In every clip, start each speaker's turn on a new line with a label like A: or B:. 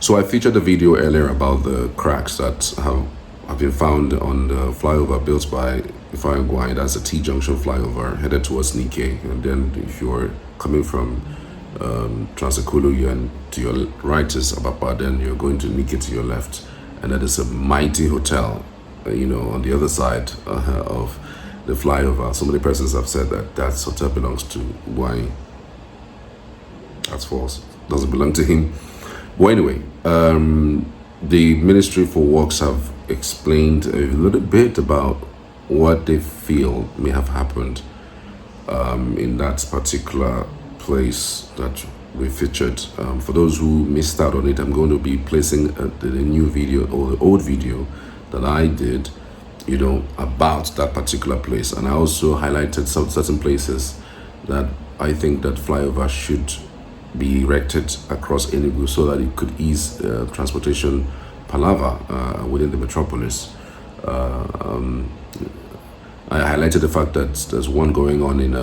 A: So I featured a video earlier about the cracks that have been found on the flyover built by Ifeanyi. That's a T-junction flyover headed towards Nike. And then if you're coming from Transekulu, and to your right is Abapa, then you're going to Nike to your left. And that is a mighty hotel, on the other side of the flyover. So many persons have said that that hotel belongs to Gwai. That's false. Doesn't belong to him. Well, anyway, the Ministry for Works have explained a little bit about what they feel may have happened in that particular place that we featured. For those who missed out on it, I'm going to be placing the new video or the old video that I did, about that particular place. And I also highlighted some certain places that I think that flyover should be erected across Enugu so that it could ease transportation palaver within the metropolis. I highlighted the fact that there's one going on in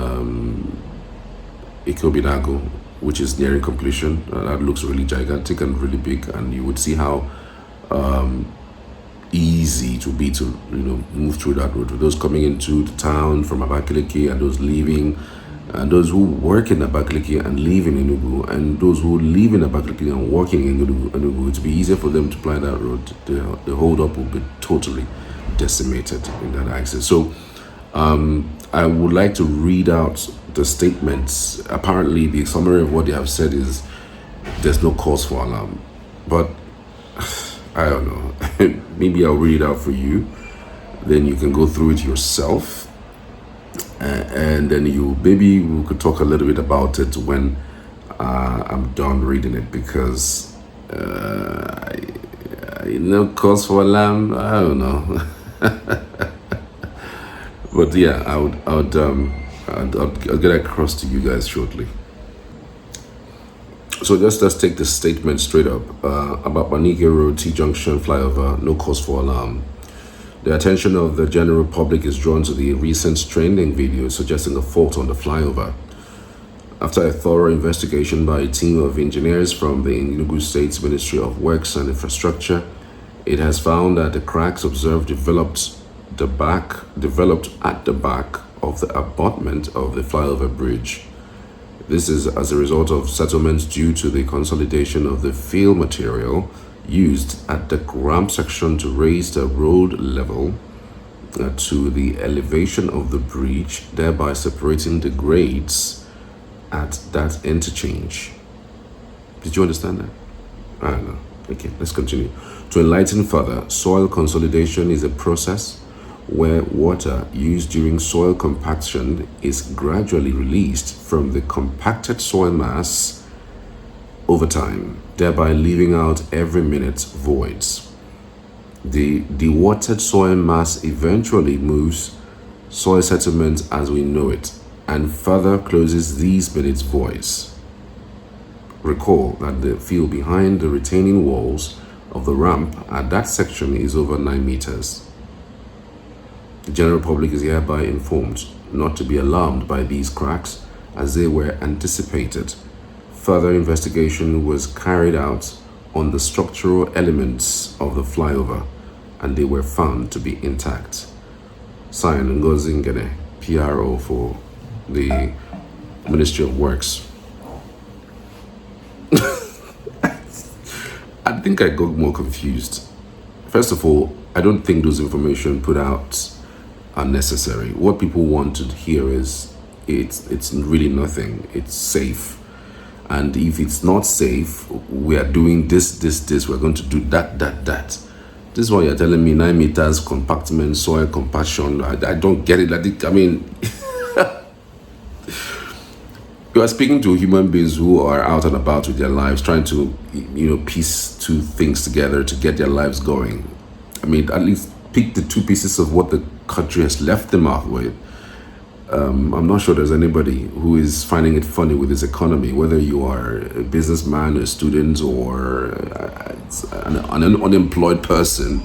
A: Enugu, which is nearing completion. That looks really gigantic and really big, and you would see how easy it would be to move through that road. For those coming into the town from Abakaliki and those leaving, and those who work in Abakaliki and live in Enugu, and those who live in Abakaliki and working in Enugu, to be easier for them to ply that road. The hold up will be totally decimated in that access. So I would like to read out the statements. Apparently, the summary of what they have said is there's no cause for alarm, but I don't know. Maybe I'll read it out for you, then you can go through it yourself. And then maybe we could talk a little bit about it when I'm done reading it, because no cause for alarm. I don't know. But yeah, I'll get across to you guys shortly. So let's take the statement straight up about Banike Road T-junction flyover. No cause for alarm. The attention of the general public is drawn to the recent trending video suggesting a fault on the flyover. After a thorough investigation by a team of engineers from the Enugu State's Ministry of Works and Infrastructure, it has found that the cracks observed developed at the back of the abutment of the flyover bridge. This is as a result of settlements due to the consolidation of the fill material used at the ramp section to raise the road level to the elevation of the bridge, thereby separating the grades at that interchange. Did you understand that? I don't know. Okay, let's continue. To enlighten further, soil consolidation is a process where water used during soil compaction is gradually released from the compacted soil mass over time, thereby leaving out every minute voids. The dewatered soil mass eventually moves soil settlement as we know it and further closes these minute voids. Recall that the field behind the retaining walls of the ramp at that section is over 9 meters. The general public is hereby informed not to be alarmed by these cracks, as they were anticipated. Further investigation was carried out on the structural elements of the flyover, and they were found to be intact. Signed, Ngozi Ngene, PRO for the Ministry of Works. I think I got more confused. First of all, I don't think those information put out are necessary. What people want to hear is it's really nothing. It's safe. And if it's not safe, we are doing this, we're going to do that. This is why you're telling me 9 meters compactment, soil compaction. I don't get it. I mean, you are speaking to human beings who are out and about with their lives, trying to, piece two things together to get their lives going. I mean, at least pick the two pieces of what the country has left them off with. I'm not sure there's anybody who is finding it funny with this economy, whether you are a businessman, a student, or an unemployed person,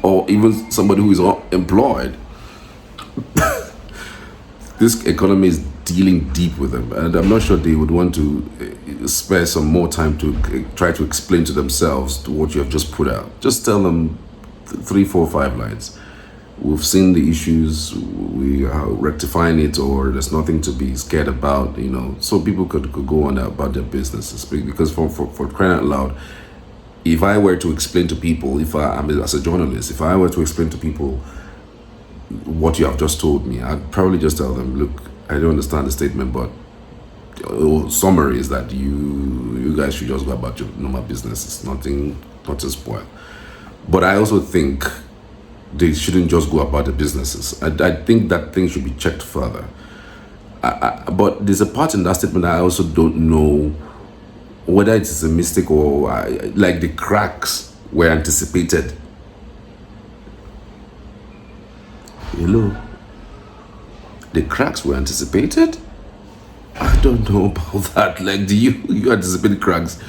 A: or even somebody who is employed. This economy is dealing deep with them, and I'm not sure they would want to spare some more time to try to explain to themselves to what you have just put out. Just tell them 3, 4, 5 lines. We've seen the issues, we are rectifying it, or there's nothing to be scared about, so people could go on about their businesses. Because for crying out loud, if I were to explain to people, as a journalist, if I were to explain to people what you have just told me, I'd probably just tell them, look, I don't understand the statement, but summary is that you guys should just go about your normal business. It's nothing to spoil. But I also think they shouldn't just go about the businesses. I think that things should be checked further. But there's a part in that statement that I also don't know whether it is a mistake or like the cracks were anticipated. Hello? The cracks were anticipated? I don't know about that. Like, do you anticipate cracks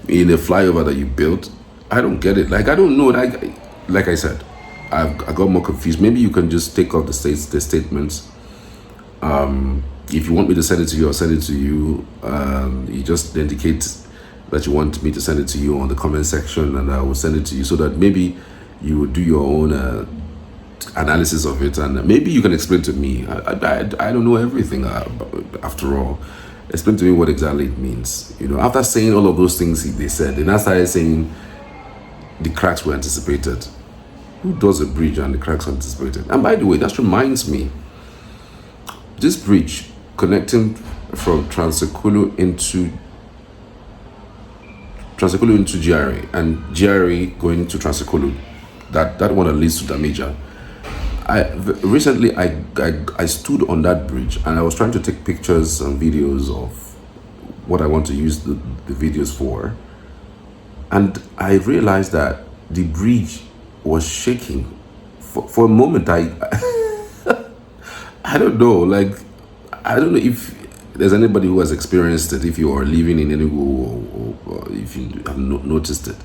A: in a flyover that you built? I don't get it. Like, I don't know. Like I said, I got more confused. Maybe you can just take off the statements. If you want me to send it to you, I'll send it to you. You just indicate that you want me to send it to you on the comment section, and I will send it to you so that maybe you will do your own analysis of it, and maybe you can explain to me. I don't know everything after all. Explain to me what exactly it means. After saying all of those things they said, then I started saying the cracks were anticipated. Who does a bridge and the cracks are anticipated? And by the way, that reminds me, this bridge connecting from Transekulu into GRA and GRA going to Transekulu, that one that leads to Damaja. Recently I stood on that bridge and I was trying to take pictures and videos of what I want to use the videos for, and I realized that the bridge was shaking for a moment. I don't know, like, I don't know if there's anybody who has experienced it, if you are living in Enugu or if you have noticed it.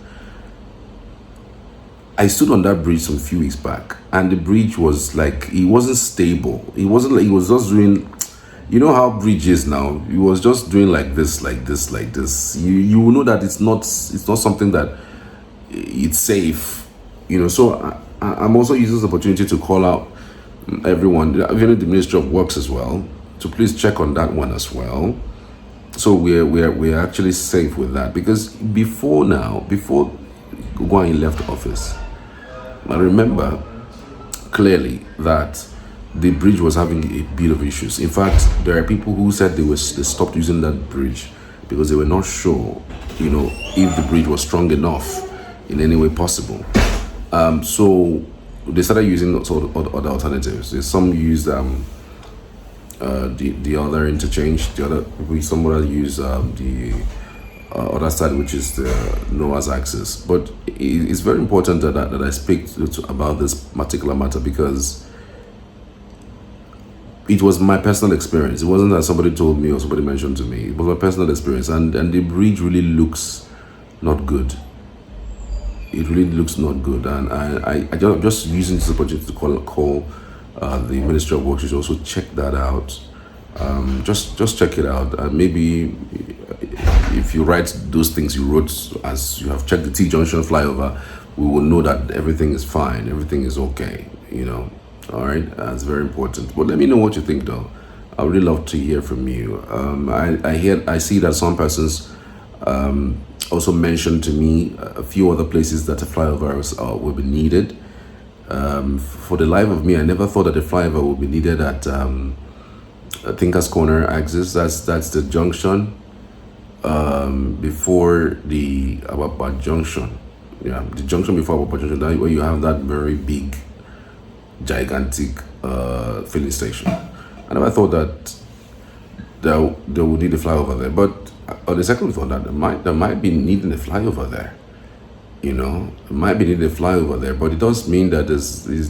A: I stood on that bridge some few weeks back, and the bridge was like, it wasn't stable. It wasn't like, it was just doing, you know how bridge is now. It was just doing like this, like this, like this. You will know that it's not something that it's safe. So I'm also using this opportunity to call out everyone, even the Ministry of Works as well, to please check on that one as well. So we're actually safe with that, because before Gwani left office, I remember clearly that the bridge was having a bit of issues. In fact, there are people who said they stopped using that bridge because they were not sure, if the bridge was strong enough in any way possible. So they started using other alternatives. Some used the other interchange. Some other use the other side, which is the Noah's axis. But it's very important that I speak about this particular matter, because it was my personal experience. It wasn't that somebody told me or somebody mentioned to me. It was my personal experience, and the bridge really looks not good. It really looks not good, and I'm just using this opportunity to call the Ministry of Works to also check that out. Just check it out. Maybe if you write those things you wrote as you have checked the T Junction flyover, we will know that everything is fine, everything is okay. All right, that's very important. But let me know what you think, though. I would really love to hear from you. I see that some persons also mentioned to me a few other places that a flyover will be needed. For the life of me, I never thought that a flyover would be needed at Thinkers Corner axis. That's the junction before the Ababa junction. Yeah, the junction before Ababa junction, that where you have that very big, gigantic filling station. I never thought that they would need a flyover there, but on the second thought, that there might be needing a flyover there. It might be needing a flyover there, but it does mean that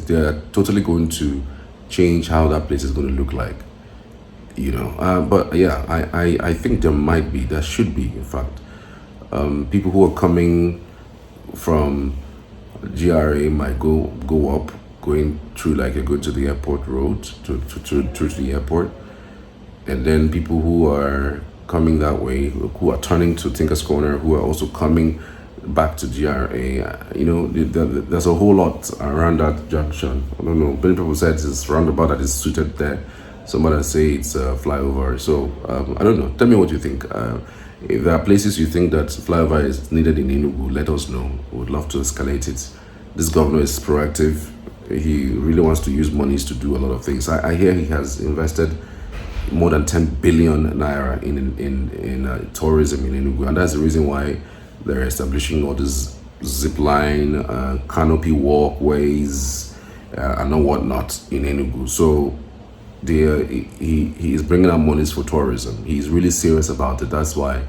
A: they're totally going to change how that place is going to look like. But yeah, I think there should be, in fact, people who are coming from GRA might go up, going through like a go to the airport road, to the airport, and then people who are coming that way, who are turning to Tinker's Corner, who are also coming back to GRA. There's a whole lot around that junction. I don't know. Many people said it's roundabout that is suited there. Some others say it's a flyover. So I don't know. Tell me what you think. If there are places you think that flyover is needed in Enugu, let us know. We would love to escalate it. This governor is proactive. He really wants to use monies to do a lot of things. I hear he has invested more than 10 billion naira in tourism in Enugu, and that's the reason why they're establishing all this zip line, canopy walkways, and whatnot in Enugu. So he is bringing out monies for tourism. He's really serious about it. That's why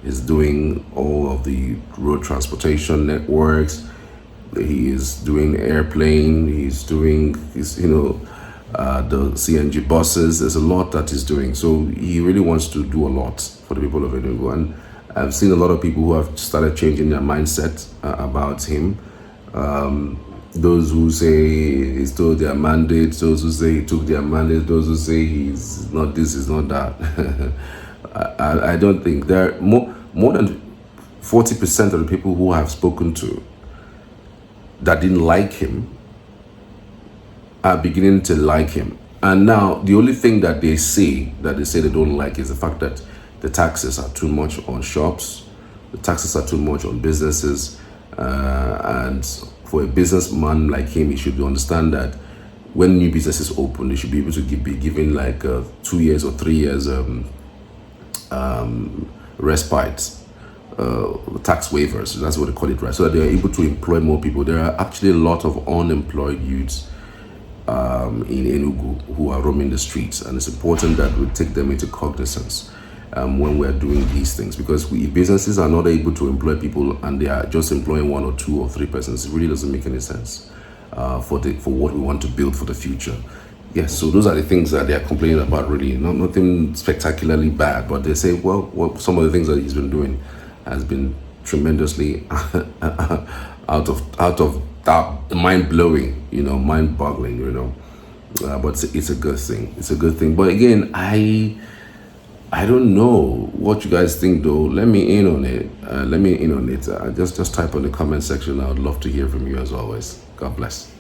A: he's doing all of the road transportation networks. He is doing airplane. He's doing the CNG buses. There's a lot that he's doing. So he really wants to do a lot for the people of Enugu. And I've seen a lot of people who have started changing their mindset about him. Those who say he stole their mandate, those who say he took their mandate, those who say he's not this, he's not that. I don't think there are more than 40% of the people who I've spoken to that didn't like him are beginning to like him. And now the only thing that they say they don't like is the fact that the taxes are too much on shops, the taxes are too much on businesses, and for a businessman like him, he should understand that when new businesses open, they should be able to be given like 2 years or 3 years respite, tax waivers. That's what they call it, right? So that they are able to employ more people. There are actually a lot of unemployed youths in Enugu who are roaming the streets, and it's important that we take them into cognizance when we're doing these things, because if businesses are not able to employ people and they are just employing 1 or 2 or 3 persons, it really doesn't make any sense for what we want to build for the future. Yes, so those are the things that they are complaining about. Really, nothing spectacularly bad, but they say, well, some of the things that he's been doing has been tremendously out of that, mind-blowing, mind-boggling, but it's a good thing. It's a good thing. But again, I don't know what you guys think, though. Let me in on it. Just type on the comment section. I would love to hear from you as always. God bless.